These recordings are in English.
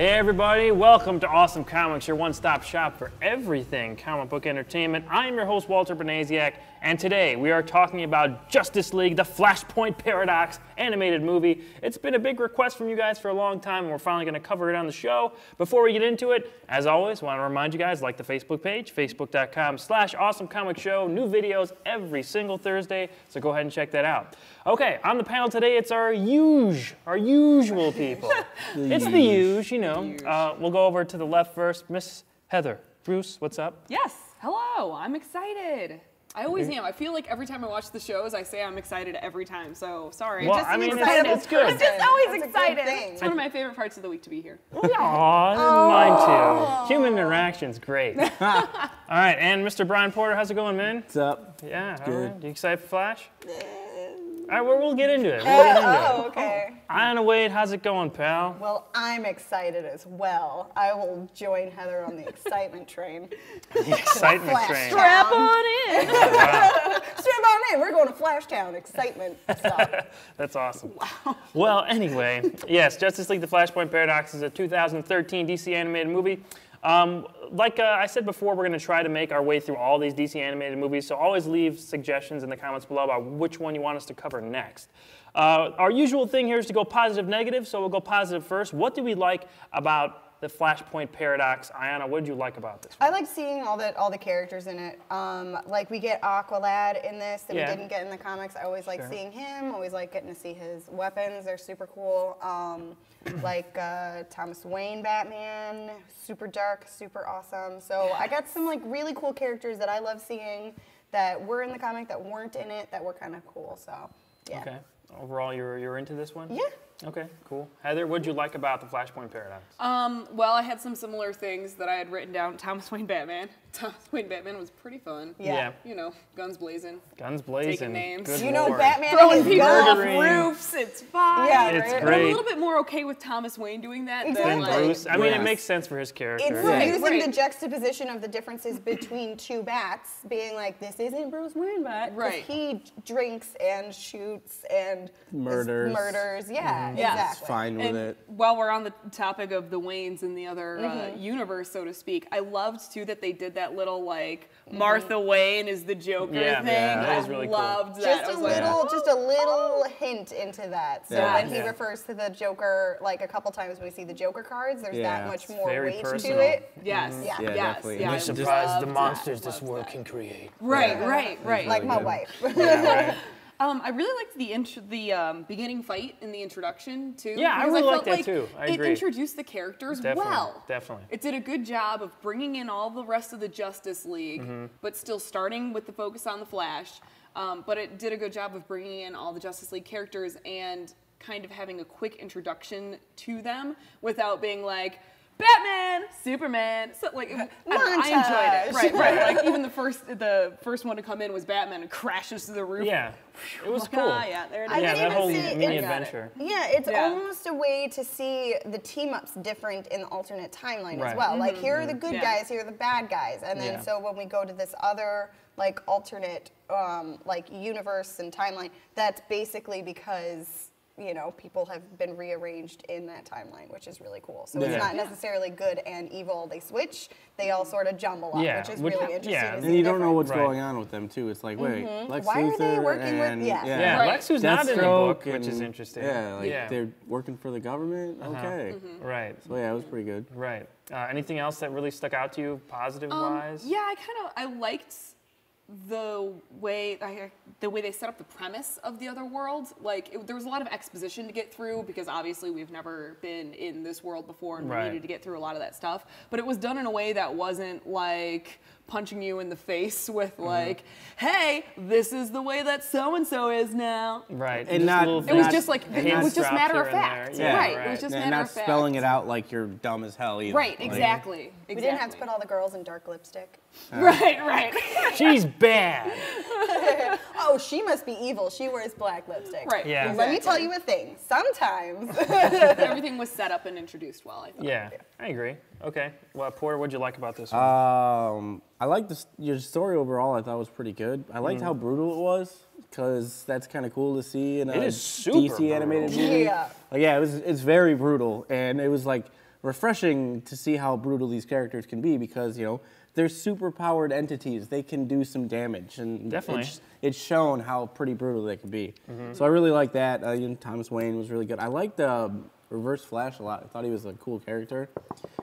Hey everybody, welcome to Awesome Comics, your one-stop shop for everything comic book entertainment. I am your host, Walter Bernasiak, and today we are talking about Justice League, the Flashpoint Paradox animated movie. It's been a big request from you guys for a long time, and we're finally going to cover it on the show. Before we get into it, as always, I want to remind you guys, like the Facebook page, facebook.com/awesomecomicshow. New videos every single Thursday, so go ahead and check that out. Okay, on the panel today, it's our usual people. It's the usual, you know. We'll go over to the left first. Miss Heather. Bruce, what's up? Yes, hello, I'm excited. I always am. I feel like every time I watch the shows, I say I'm excited every time, so sorry. Well, I mean, it's good. I'm just always excited. It's one of my favorite parts of the week to be here. Aw, mine too. Human interaction's great. All right, and Mr. Brian Porter, how's it going, man? What's up? Yeah, all Good. right. You excited for Flash? All right, we'll get into it. Okay. Aiyanna Wade, how's it going, pal? Well, I'm excited as well. I will join Heather on the excitement train. The excitement train. Strap on in. Strap on in. We're going to Flashtown. Excitement stuff. That's awesome. Wow. Well, anyway, yes, Justice League: The Flashpoint Paradox is a 2013 DC animated movie. Like I said before, we're going to try to make our way through all these DC animated movies, so always leave suggestions in the comments below about which one you want us to cover next. Our usual thing here is to go positive, negative, so we'll go positive first. What do we like about the Flashpoint Paradox? Aiyanna, what did you like about this one? I like seeing all the characters in it. Like we get Aqualad in this that we didn't get in the comics. I always like seeing him. Always like getting to see his weapons. They're super cool. Like Thomas Wayne Batman, super dark, super awesome. So I got some like really cool characters that I love seeing that were in the comic that weren't in it that were kind of cool. So yeah. Okay. Overall, you're into this one? Yeah. Okay, cool. Heather, what did you like about the Flashpoint Paradox? Well, I had some similar things that I had written down. Thomas Wayne Batman. Thomas Wayne Batman was pretty fun. Yeah. You know, guns blazing. Guns blazing. Taking names. Good You know, Lord. Batman Throwing is people gun. off Murdering. roofs. It's fine. Yeah, It's right? But I'm a great. little bit more okay with Thomas Wayne doing that Exactly. than And like, Bruce. I mean, it Yes. makes sense for his character. It's Right, using right. the juxtaposition of the differences between two bats, being like, this isn't Bruce Wayne bat. 'Cause Right. he drinks and shoots and Murders. Yeah, Yes. exactly. Fine with and it. while we're on the topic of the Waynes in the other universe, so to speak, I loved too that they did that little like Martha Wayne is the Joker Yeah, thing. yeah, that I is really cool. loved that. Just I a was like, little hint into that. So Yeah. when he Yeah. refers to the Joker, like a couple times when we see the Joker cards, there's Yeah. that much It's more very weight personal. to it. yes, Yeah. Yeah, yes, definitely. yeah. And I you're surprised the loved monsters that, this loved world that. can create. Right, Yeah. right, right. Like my good. wife. Yeah, right. I really liked the beginning fight in the introduction too. Yeah, I because really felt liked that, too. I agree. It introduced the characters Definitely, well. definitely. It did a good job of bringing in all the rest of the Justice League, Mm-hmm. but still starting with the focus on the Flash. But it did a good job of bringing in all the Justice League characters and kind of having a quick introduction to them without being like, Batman, Superman. So like, I enjoyed it. Right, right. Like even the first one to come in was Batman and crashes through the roof. Yeah, it was Like, cool. ah, yeah, there it is. I Yeah, didn't that even whole see mini it. adventure. Yeah, it's Yeah. almost a way to see the team-ups different in the alternate timeline Right. as well. Like here are the good Yeah. guys, here are the bad guys, and then Yeah. so when we go to this other like alternate like universe and timeline, that's basically because people have been rearranged in that timeline, which is really cool. So Yeah. it's not necessarily good and evil. They switch. They all sort of jumble up, Yeah, which is which- really interesting. yeah. to And see you don't know different. what's Right. going on with them too. It's like, wait, Lex Why are they Luthor working with- and yeah. Yeah, Right. Lex, who's not in the Deathstroke book, which is and- interesting. Yeah, like Yeah. they're working for the government. Okay, Right, so yeah, it was pretty good. right. Anything else that really stuck out to you, positive-wise? Yeah, I liked the way they set up the premise of the other world. Like there was a lot of exposition to get through because obviously we've never been in this world before and we Right. needed to get through a lot of that stuff. But it was done in a way that wasn't like punching you in the face with like, hey, this is the way that so and so is now. Right. And just not- little It was Not- just like it hints was just dropped matter of here and fact. there. Yeah, right. right. It was just And matter not of fact. spelling it out like you're dumb as hell either. Right, Like, exactly. We didn't have to put all the girls in dark lipstick. Right, right. She's bad. Oh, she must be evil. She wears black lipstick. Right. Yeah. Let me tell you a thing. Sometimes. Everything was set up and introduced well, I thought. Yeah, I agree. Okay. Well, Porter, what'd you like about this one? I liked your story overall. I thought was pretty good. I liked how brutal it was because that's kind of cool to see in a It is super DC animated brutal. movie. Yeah. Like, yeah, it's very brutal, and it was like refreshing to see how brutal these characters can be because, you know, they're super-powered entities. They can do some damage, and definitely it's shown how pretty brutal they can be. So I really like that. You know, Thomas Wayne was really good. I liked Reverse Flash a lot. I thought he was a cool character,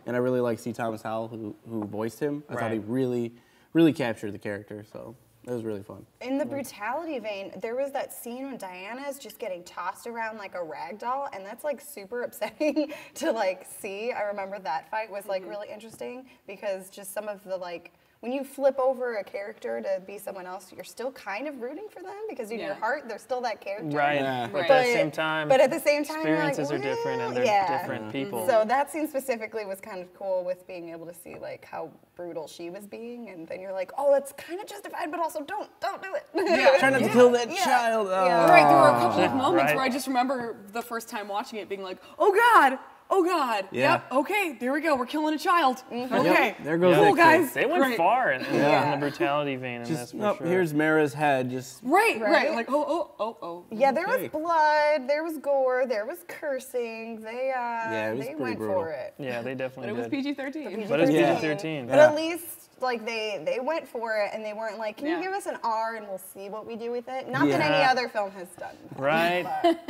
and I really like C. Thomas Howell, who voiced him. I thought he really, really captured the character, so it was really fun. In the brutality vein, there was that scene when Diana is just getting tossed around like a rag doll, and that's like super upsetting to like see. I remember that fight was like really interesting because just some of the like, when you flip over a character to be someone else, you're still kind of rooting for them because in your heart, they're still that character. Right. Yeah. But at the same time, experiences you're like, are different and they're different people. So that scene specifically was kind of cool with being able to see like how brutal she was being, and then you're like, oh, that's kind of justified, but also don't do it. Yeah. Try not to kill that child. Right, there were a couple of moments where I just remember the first time watching it being like, oh God. Oh God! Yeah. Yep. Okay. There we go. We're killing a child. Okay. There goes cool, that kid. guys. They went Great. far in the brutality vein in this, for sure. Here's Mara's head. Just Right. Like oh. Yeah, there was blood, there was gore, there was cursing. They it was they pretty went brutal. for it. Yeah, they But definitely it was did. PG-13. But it's PG-13. PG-13. But at least like they went for it and they weren't like, can you Yeah. give us an R and we'll see what we do with it? Not that any other film has done. Right.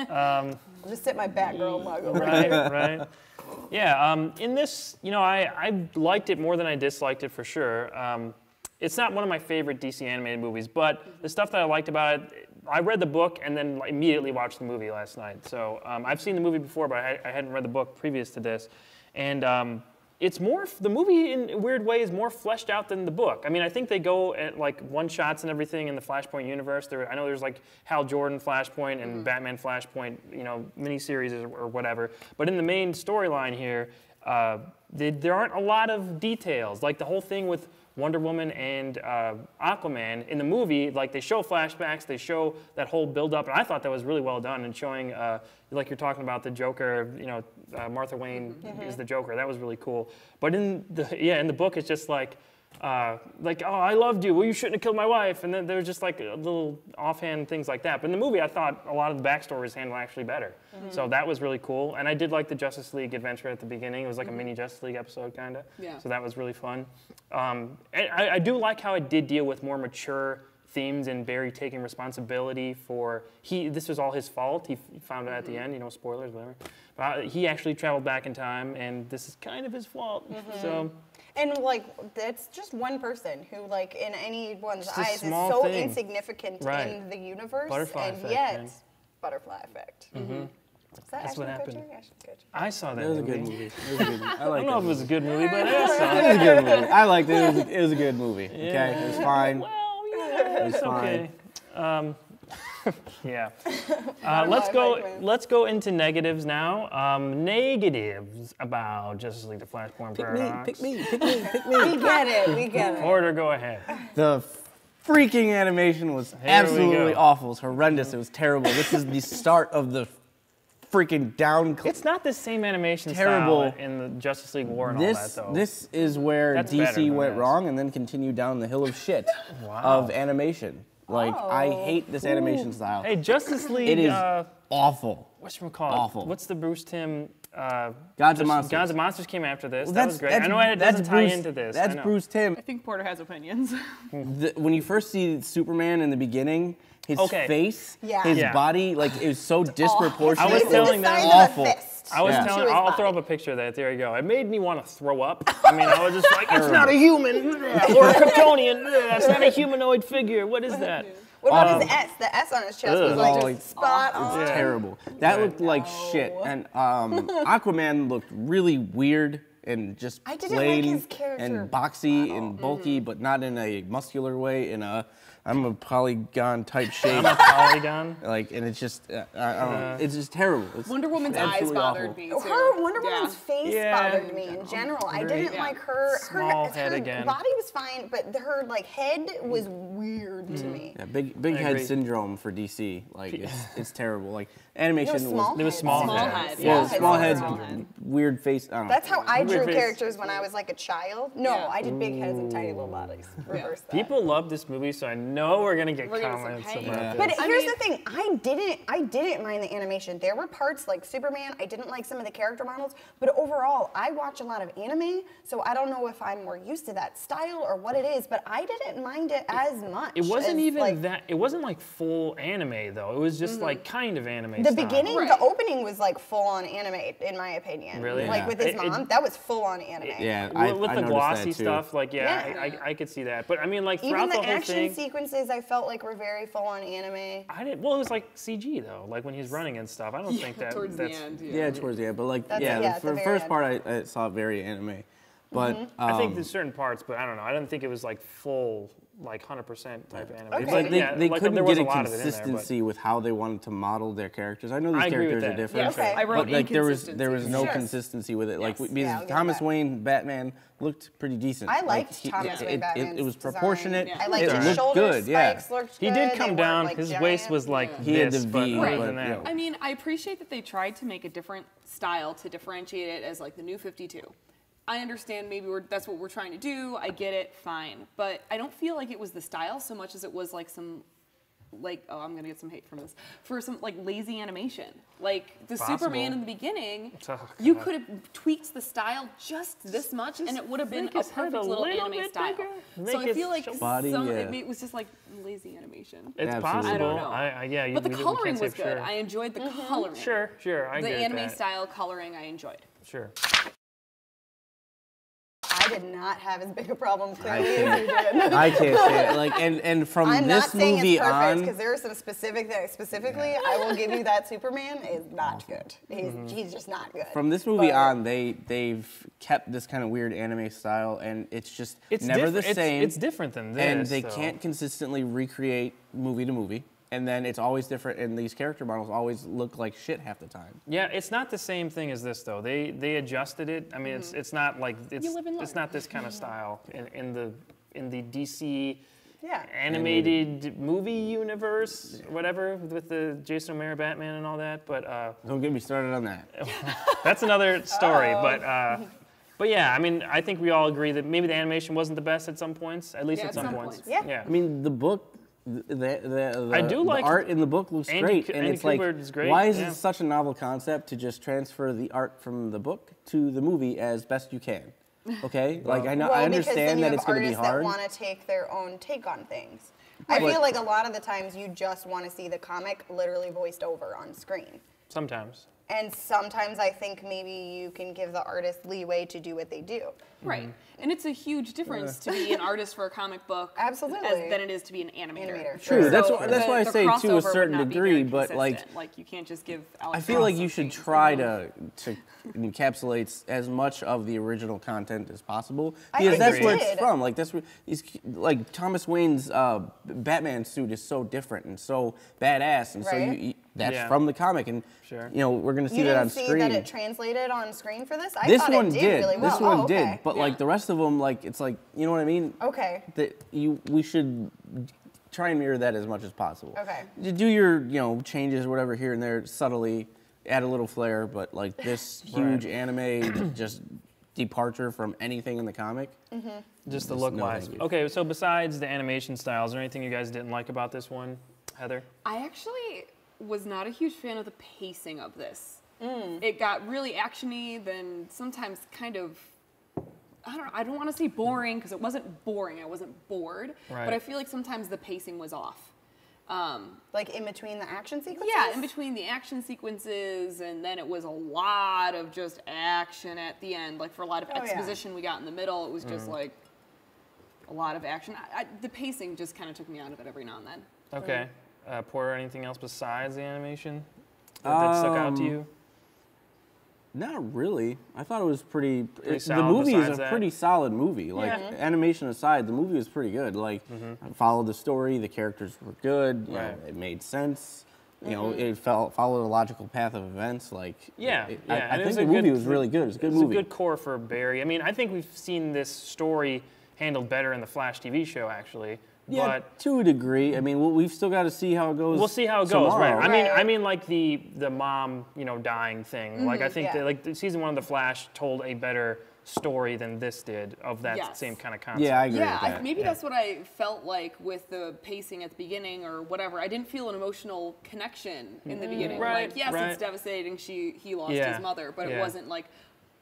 I'll just sit my Batgirl mug over here. Right. Yeah, in this, you know, I liked it more than I disliked it for sure. It's not one of my favorite DC animated movies, but the stuff that I liked about it, I read the book and then immediately watched the movie last night. So I've seen the movie before, but I hadn't read the book previous to this. And it's more, the movie in a weird way is more fleshed out than the book. I mean, I think they go at like one-shots and everything in the Flashpoint universe. I know there's like Hal Jordan Flashpoint and Batman Flashpoint, you know, miniseries or whatever. But in the main storyline here, there aren't a lot of details. Like the whole thing with Wonder Woman and Aquaman in the movie, like they show flashbacks, they show that whole build-up, and I thought that was really well done in showing, like you're talking about the Joker, you know, Martha Wayne is the Joker. That was really cool. But in the book, it's just like, oh, I loved you. Well, you shouldn't have killed my wife. And then there's just like little offhand things like that. But in the movie, I thought a lot of the backstory was handled actually better. So that was really cool. And I did like the Justice League adventure at the beginning. It was like a mini Justice League episode, kind of. Yeah. So that was really fun. And I do like how it did deal with more mature themes and Barry taking responsibility for, this was all his fault. He found out at the end, you know, spoilers, whatever. But he actually traveled back in time, and this is kind of his fault. So. And like, that's just one person who, like, in anyone's Just a eyes, is small so thing. insignificant in the universe, Butterfly and effect, yet, man. butterfly effect. Is that That's what Ashton happened. Kutcher? Ashton Kutcher. I saw that It was a movie. good movie. It was a good movie. I I liked don't know if it it. was a good movie, but I saw It it. was a good movie. I liked it. It was a good movie. Okay, Yeah. it was fine. Well, yeah, It's it's fine. okay. Yeah. Like Let's go into negatives now. Negatives about Justice League: The Flashpoint Paradox. Pick me. We get it. Order, go ahead. The freaking animation was we absolutely go. awful. It was horrendous. It was terrible. This is the start of the freaking down. It's not the same animation Terrible. style in the Justice League War and all that, though. This is where That's better DC than went this. wong and then continued down the hill of shit Wow. of animation. Like, I hate this animation style. Hey, Justice League. It is awful. Whatchamacallit? awful. What's the Bruce Timm? Gods and Monsters. Gods and Monsters came after this. Well, that was great. I know it doesn't tie into this. That's I know. Bruce Timm. I think Porter has opinions. When you first see Superman in the beginning, his Okay. face, Yeah. his Yeah. body, like, it was so disproportionate. I was It telling them- awful. I was Yeah. telling. To his I'll throw up body. a picture of that. There you go. It made me want to throw up. I mean, I was just like, it's not a human or a Kryptonian. It's not a humanoid figure. What is that? What about his S? The S on his chest was Ugh. like Oh, just like, spot It was on. terrible. That looked like shit. And Aquaman looked really weird and just I didn't like plain his character and boxy and bulky, but not in a muscular way. I'm a polygon type shape. I'm a polygon. Like, and it's just, I don't know. It's just terrible. It's Wonder Woman's eyes absolutely bothered awful. me too. Wonder Yeah. Woman's face Yeah. bothered me in general. I didn't Yeah. like her. Small her head again. body was fine, but her like head was weird to me. Yeah, big I head agree. syndrome for DC. Like, it's terrible. Like, animation small It was head. small Small head. head. Yeah, Small small head. heads, Small head. weird face. I don't know. That's how I drew Weird face. characters when I was like a child. No, Yeah. I did big heads and tiny little bodies. Reverse that. People love this movie, so know we're gonna get We're gonna comments say, hey. about But this. here's the thing, I didn't mind the animation. There were parts like Superman, I didn't like some of the character models, but overall, I watch a lot of anime, so I don't know if I'm more used to that style or what it is, but I didn't mind it as much. It wasn't as, even like, that. It wasn't like full anime though. It was just like kind of anime. the style. beginning, Right. the opening was like full-on anime, in my opinion. Really? Like Yeah. with his mom, that was full-on anime. Yeah, With I the noticed glossy that too. stuff, like Yeah. I could see that. But I mean, like Even throughout the the whole action thing, sequences I felt like were very full-on anime. I didn't. Well, it was like CG though, like when he's running and stuff. I don't think that towards that's. the end. Yeah, towards the end, but like, That's- yeah, yeah, at the the very first end. part I saw very anime, but I think there's certain parts, but I don't know. I didn't think it was like full, like 100% type anime. Okay. it's like they like, couldn't there was get a lot of it in there, but- consistency with how they wanted to model their characters. I know these I agree with characters are that. different, Yes, Okay. I wrote but like there was inconsistencies. no Sure. consistency with it. Like Yes. because Yeah, I'll give Thomas that. Wayne Batman looked pretty decent. I Like, liked Thomas Wayne Batman's It was design. proportionate. Yeah. I liked it his looked shoulder good. Yeah. spikes looked He good. did They come weren't, down. like, His waist giant. was like He had this, the but V, other but, than that, you know. I mean, I appreciate that they tried to make a different style to differentiate it as like the new 52. I understand maybe that's what we're trying to do. I get it, fine. But I don't feel like it was the style so much as it was like some, like, oh, I'm gonna get some hate from this, for some like lazy animation. Like the Possible. Superman in the beginning, Oh, you God. could have tweaked the style just this much, and it would have been make a his head perfect a little little anime bit style. bigger. So Make I his feel like body, some, yeah. it was just like lazy animation. it's Absolutely. possible. I don't know. Yeah, But the we coloring can't say was for good. Sure. I enjoyed the coloring. Sure, I The get anime that. style coloring I enjoyed. Sure. I did not have as big a problem I clearly as you can't, did. I can't say it. Like, and from I'm this not saying movie it's perfect on, because there are some specific things. Specifically, I will give you that Superman is not good. He's just not good. from this movie But- on, they've kept this kind of weird anime style, and it's just never the same. It's different than this. and they though. can't consistently recreate movie to movie, and then it's always different, and these character models always look like shit half the time. Yeah, it's not the same thing as this though. They adjusted it. I mean, it's not like it's live and it's learn. not this kind of style in the DC Yeah. animated movie universe, whatever, with the Jason O'Mara Batman and all that. But Don't get me started on that. that's another story. But yeah, I mean, I think we all agree that maybe the animation wasn't the best at some points, at least Yeah, at some points. Yeah. I mean, the book, the I do like the art in the book looks Andy great, Ku- and Andy it's like, Kubert is great, why is yeah. it such a novel concept to just transfer the art from the book to the movie as best you can? Okay, like I know, Well, I because then understand you that have it's going to be artists hard. that want to take their own take on things. I But- feel like a lot of the times you just want to see the comic literally voiced over on screen. Sometimes. And sometimes I think maybe you can give the artist leeway to do what they do. Right. And it's a huge difference to be an artist for a comic book Absolutely. than it is to be an animator. True, So that's why I the say to a crossover would certain not be degree, very but, like, consistent. You can't just give Alex I feel like Ross you should something. try to encapsulate as much of the original content as possible I because think that's they where it's did. from. Like that's where like Thomas Wayne's Batman suit is so different and so badass, and so Right. that's Yeah. from the comic, and Sure. you know we're gonna see You that didn't on see screen. that it translated on screen for this? I This thought one it did, did. really well. This one Oh, okay. did, but like Yeah. the rest of them, like it's like you know what I mean. Okay. That we should try and mirror that as much as possible. Okay. You do your changes or whatever here and there subtly, add a little flair, but like this huge anime just departure from anything in the comic. Just the Just look no wise. thank you. Okay, so besides the animation style, is there anything you guys didn't like about this one, Heather? I actually was not a huge fan of the pacing of this. It got really actiony, then sometimes kind of, I don't want to say boring because it wasn't boring. I wasn't bored, Right. but I feel like sometimes the pacing was off. Like in between the action sequences? Yeah, in between the action sequences, and then it was a lot of just action at the end. Like for a lot of Oh, yeah. exposition we got in the middle, it was just like a lot of action. The pacing just kind of took me out of it every now and then. Okay. Porter, anything else besides the animation that stuck out to you? Not really. I thought it was pretty. The solid movie is besides a that? pretty solid movie. Like animation aside, the movie was pretty good. Like I followed the story. The characters were good. You know, Right. it made sense. You know, it followed a logical path of events. Like Yeah, I and it think a the movie good- was really good. It was a good It's movie. a good core for Barry. I mean, I think we've seen this story handled better in the Flash TV show, actually. Yeah, But to a degree. I mean, we've still got to see how it goes. we'll see how it goes, right? tomorrow. I mean, like the mom, dying thing. Like I think yeah. that like the season 1 of the Flash told a better story than this did of that same kind of concept. Yeah, I agree with that. Maybe that's what I felt like with the pacing at the beginning or whatever. I didn't feel an emotional connection in the beginning. Right, Like, yes, right. it's devastating he lost his mother, but it wasn't like,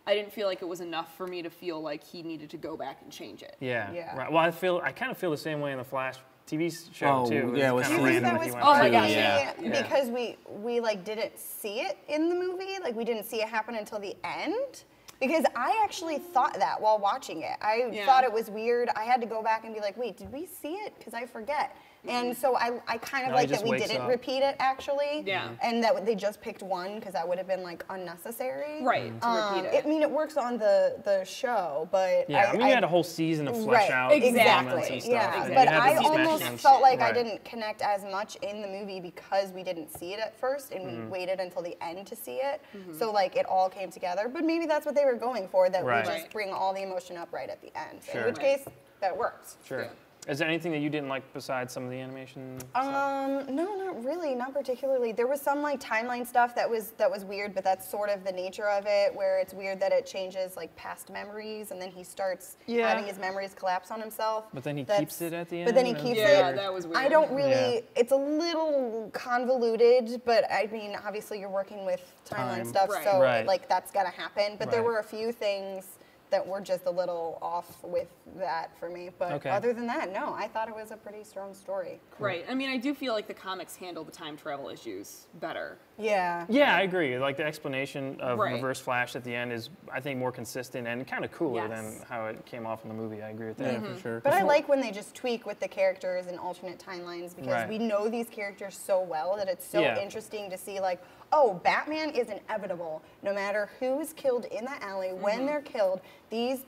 I didn't feel like it was enough for me to feel like he needed to go back and change it. Yeah. Right. Well, I kind of feel the same way in the Flash TV show too. Yeah, It's with kinda season- random That if was you want to funny see it. because we like didn't see it in the movie. Like we didn't see it happen until the end. Because I actually thought that while watching it. I thought it was weird. I had to go back and be like, wait, did we see it? Because I forget. And so I kind of like that we didn't repeat it actually. Yeah. And that they just picked one because that would have been like unnecessary. Right, to repeat it. I mean, it works on the show, but Yeah, I mean, you had a whole season to flesh out elements Exactly. and stuff. Yeah, and but you had I the smash almost dance. felt like I Right. didn't connect as much in the movie because we didn't see it at first and we waited until the end to see it. So like it all came together. But maybe that's what they were going for, that Right. we just bring all the emotion up right at the end. Sure. In which case, that works. Sure. Yeah. Is there anything that you didn't like besides some of the animation? No, not really, not particularly. There was some like timeline stuff that was weird, but that's sort of the nature of it, where it's weird that it changes like past memories, and then he starts having his memories collapse on himself. But then he That's- keeps it at the end. But then he and- keeps Yeah, it. that was weird. I don't really. Yeah. It's a little convoluted, but I mean, obviously you're working with timeline Time. stuff, Right. so Right. like that's gotta happen. But there Right. were a few things that were just a little off with that for me. But Okay. other than that, no, I thought it was a pretty strong story. Right. I mean, I do feel like the comics handle the time travel issues better. Yeah. Yeah, I agree. Like the explanation of Right. Reverse Flash at the end is, I think, more consistent and kind of cooler Yes. than how it came off in the movie. I agree with that. Yeah, for sure. But I like when they just tweak with the characters and alternate timelines because Right. we know these characters so well that it's so Yeah. interesting to see like, oh, Batman is inevitable. No matter who's killed in that alley, when they're killed, these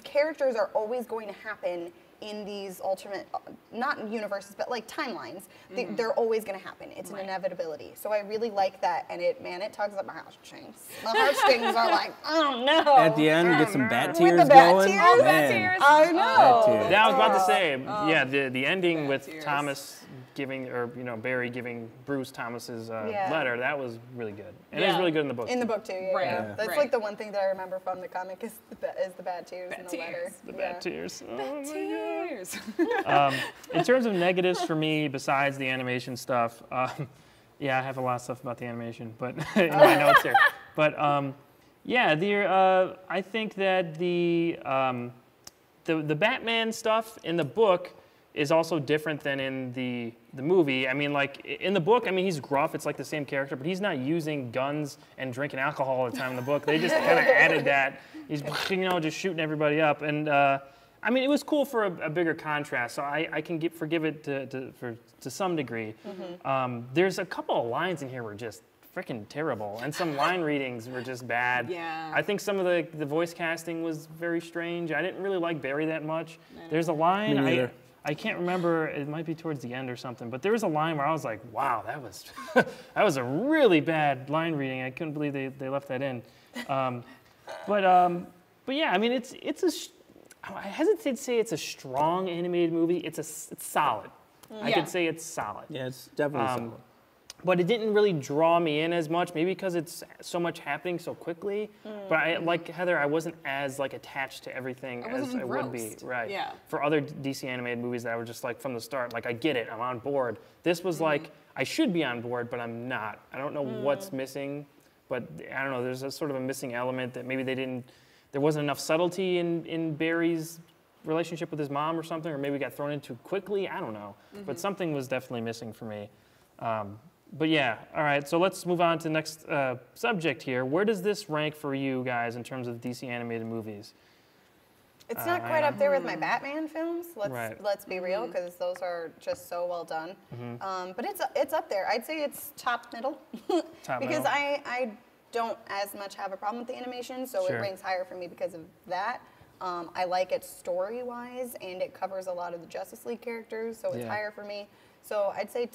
characters are always going to happen in these alternate, not universes, but like timelines. They're always going to happen. It's an inevitability. So I really like that, and it tugs at my heartstrings. My heartstrings are like, oh no. At the end, get some bat With tears the bat going. tears? All the bat Man. tears. I Bat know. tears. Yeah, I was about to say, yeah, the ending Bad with tears. Thomas giving, or Barry giving Bruce Thomas's Yeah. letter, that was really good. And it's Yeah. really good in the book. In the too. book too, yeah. Right. yeah. That's Right. like the one thing that I remember from the comic is the bad tears Bad in the letter. tears. The Yeah. bad tears. Oh my God. Tears. In terms of negatives for me, besides the animation stuff, yeah, I have a lot of stuff about the animation, but in my notes here. But yeah, I think that the Batman stuff in the book is also different than in the movie. I mean, like in the book, I mean, he's gruff. It's like the same character, but he's not using guns and drinking alcohol all the time in the book. They just kind of added that. He's just shooting everybody up, and I mean, it was cool for a bigger contrast. So I can forgive it to some degree. There's a couple of lines in here were just freaking terrible, and some line readings were just bad. Yeah. I think some of the voice casting was very strange. I didn't really like Barry that much. There's a line Me neither. I can't remember. It might be towards the end or something. But there was a line where I was like, "Wow, that was that was a really bad line reading." I couldn't believe they left that in. But yeah, I mean, I hesitate to say it's a strong animated movie. It's solid. I could say it's solid. Yeah, it's definitely solid. But it didn't really draw me in as much, maybe because it's so much happening so quickly. But like Heather, I wasn't as like attached to everything I as wasn't I would be. engrossed. Right. Yeah. For other DC animated movies that were just like from the start, like I get it, I'm on board. This was like I should be on board, but I'm not. I don't know what's missing, but I don't know. There's a sort of a missing element that maybe there wasn't enough subtlety in Barry's relationship with his mom or something, or maybe it got thrown in too quickly. I don't know. But something was definitely missing for me. But yeah, all right, so let's move on to the next subject here. Where does this rank for you guys in terms of DC animated movies? It's not quite up there with my Batman films. Let's be real, because those are just so well done. But it's up there. I'd say it's top middle, Top because middle. I don't as much have a problem with the animation, so Sure. it ranks higher for me because of that. I like it story-wise, and it covers a lot of the Justice League characters, so it's Yeah. higher for me. So I'd say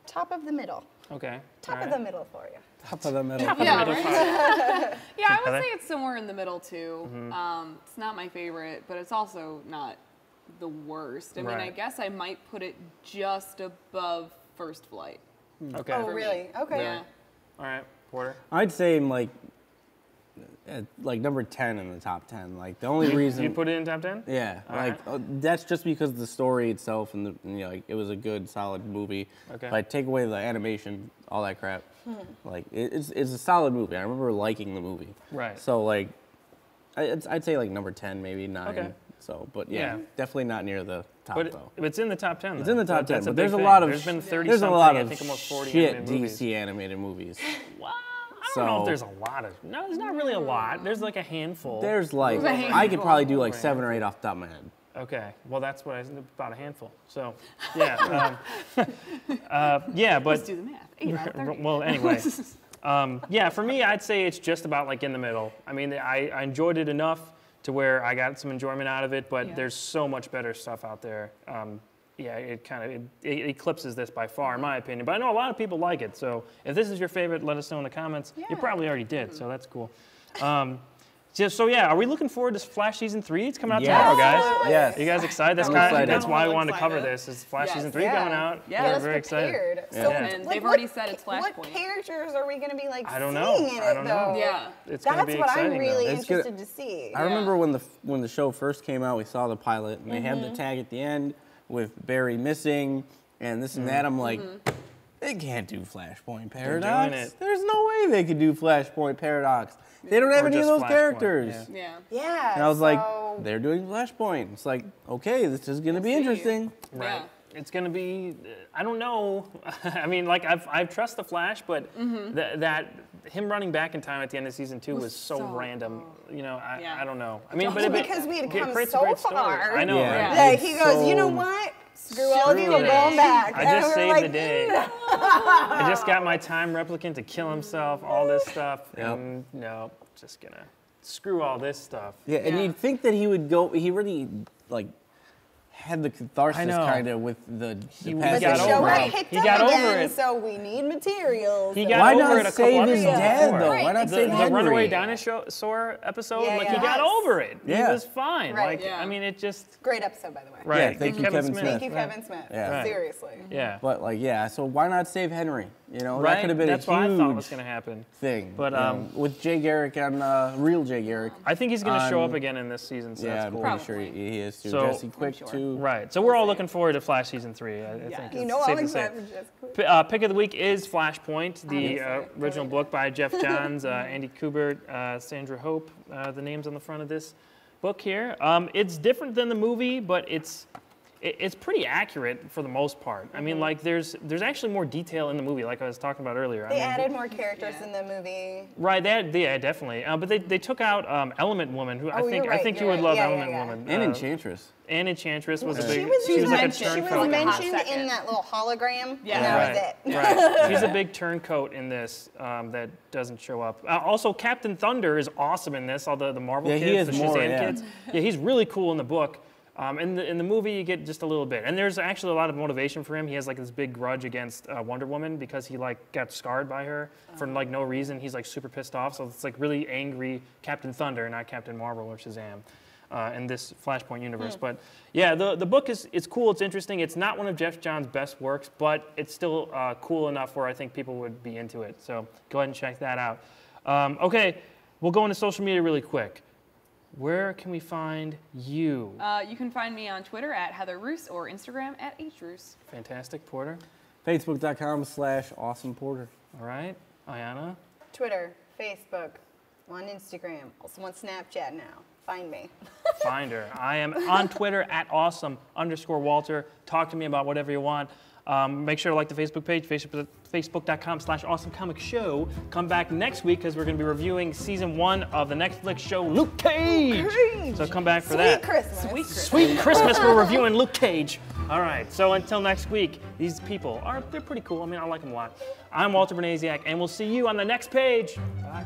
top of the middle. Okay. Top all of right. the middle for you. Top of the middle. Yeah, Middle right? five. Yeah, I would Heather? say it's somewhere in the middle too. It's not my favorite, but it's also not the worst. I mean, I Right. guess I might put it just above First Flight. Okay. Oh, For me. really? Okay. Yeah. All right, Porter. I'd say like like number 10 in the top 10. Like the only reason you put it in top 10? Yeah, All like that's just because the story itself and like it was a good, solid movie. Okay. If I take away the animation, all that crap, like it's a solid movie. I remember liking the movie. Right. So like, I'd say like number 10, maybe 9. Okay. So, but yeah, definitely not near the top though. It's in the top 10. It's in the top 10, That's but there's a big lot thing. of There's been 30 there's a something, lot I of think almost 40 shit animated movies. DC animated movies. Wow. I don't know if there's a lot of. No, there's not really a lot. There's like a handful. There's like There's a handful. I could probably do like 7 or 8 off the top of my head. Okay, well that's what about a handful. So, yeah, yeah, but Let's do the math. 8 out of 30. well, anyway, yeah, for me, I'd say it's just about like in the middle. I mean, I enjoyed it enough to where I got some enjoyment out of it, but there's so much better stuff out there. Yeah, it kind of it eclipses this by far, in my opinion. But I know a lot of people like it. So if this is your favorite, let us know in the comments. Yeah. You probably already did, so that's cool. So yeah, are we looking forward to Flash season 3? It's coming out tomorrow, guys. Yes. Are you guys excited? That's I'm kind excited. that's why we I'm wanted to cover excited. this. Is Flash Yes. season 3 Yeah. coming out? Yeah. We're Get us very excited. prepared. Yeah. So, And like, they've already said it's What Flashpoint. characters are we going to be like I don't seeing know. in it I don't know. though? Yeah. It's going to That's be what exciting. I'm really though. It's good. interested to see. I remember when the show first came out, we saw the pilot, and they had the tag at the end with Barry missing and this and that. I'm like, they can't do Flashpoint Paradox. doing it. There's no way they could do Flashpoint Paradox. They don't have Or any of just those Flashpoint, characters. yeah. Yeah. Yeah. And I was like, so- they're doing Flashpoint. It's like, okay, this is gonna be see. interesting. Right. Yeah. It's gonna be. I don't know. I mean, like I trust the Flash, but that him running back in time at the end of season 2 was so random. You know, Yeah. I don't know. I mean, but Well, it because we had it come creates a so great story. far. I know, Yeah. right? Like, It's he goes, you know so- what? Screw all of you, Screw I'm it. going back. I And just we're saved like, the day. I just got my time replicant to kill himself, all this stuff, Yep. and no, just gonna screw all this stuff. Yeah, and Yeah. you'd think that he would go. He really like had the catharsis I know. kind of with the He passing got the over show it. got picked He up got over again, it. so we need materials. He So- got Why over not it a couple save his episodes dad before. though? Right. Why not The save Henry? Runaway Dinosaur episode, Yeah, like yeah. he got Yes. over it. Yeah. He was fine. Right. Like Yeah. I mean, it just Great episode, by the way. right. Yeah, thank you, Kevin Smith. Thank you, Kevin Smith. Yeah. Right. Seriously. Yeah. But like, yeah. So why not save Henry? You know, Right. that could have been That's a what I thought huge was gonna happen. thing. But, you know, with Jay Garrick and real Jay Garrick. I think he's gonna show On- up again in this season, so Yeah, that's I'm cool. pretty sure Probably. he is too. So- Jesse Quick sure. too. Right. So we're all looking forward to Flash season 3. I think You it's know, safe I'm to say. excited for Jessica. Pick of the week is Flashpoint, the excited. original book by Jeff Johns, Andy Kubert, Sandra Hope, the names on the front of this book here. It's different than the movie, but it's pretty accurate for the most part. I mean, like there's actually more detail in the movie, like I was talking about earlier. They I mean, added more characters in the movie. right, yeah, definitely. But they took out Element Woman, who I Oh, think you're right, you you're would right. love Yeah, Element yeah. Woman. And Enchantress. And Enchantress was a She big. was, She was like a mentioned. she turncoat. was like a hot mentioned in second. that little hologram. Yeah. And that was it. Right. She's a big turncoat in this that doesn't show up. Also, Captain Thunder is awesome in this. All the Marvel Yeah, kids, he is the more, Shazam yeah. kids. Yeah, he's really cool in the book. In the movie, you get just a little bit, and there's actually a lot of motivation for him. He has like this big grudge against Wonder Woman because he like got scarred by her for like no reason. He's like super pissed off, so it's like really angry Captain Thunder, not Captain Marvel or Shazam. In this Flashpoint universe. But yeah, the book it's cool, it's interesting. It's not one of Jeff Johns' best works, but it's still cool enough where I think people would be into it. So go ahead and check that out. Okay, we'll go into social media really quick. Where can we find you? You can find me on Twitter at Heather Roos or Instagram at HRoos. Fantastic, Porter. Facebook.com/awesomeporter. All right, Aiyanna. Twitter, Facebook, on Instagram, also on Snapchat now. Find me. Find her. I am on Twitter at awesome_Walter. Talk to me about whatever you want. Make sure to like the Facebook page, facebook.com/awesomecomicshow. Come back next week because we're going to be reviewing season 1 of the Netflix show Luke Cage. So come back for that. Sweet Christmas, we're reviewing Luke Cage. All right, so until next week, these people they're pretty cool. I mean, I like them a lot. I'm Walter Bernasiak, and we'll see you on the next page. Bye.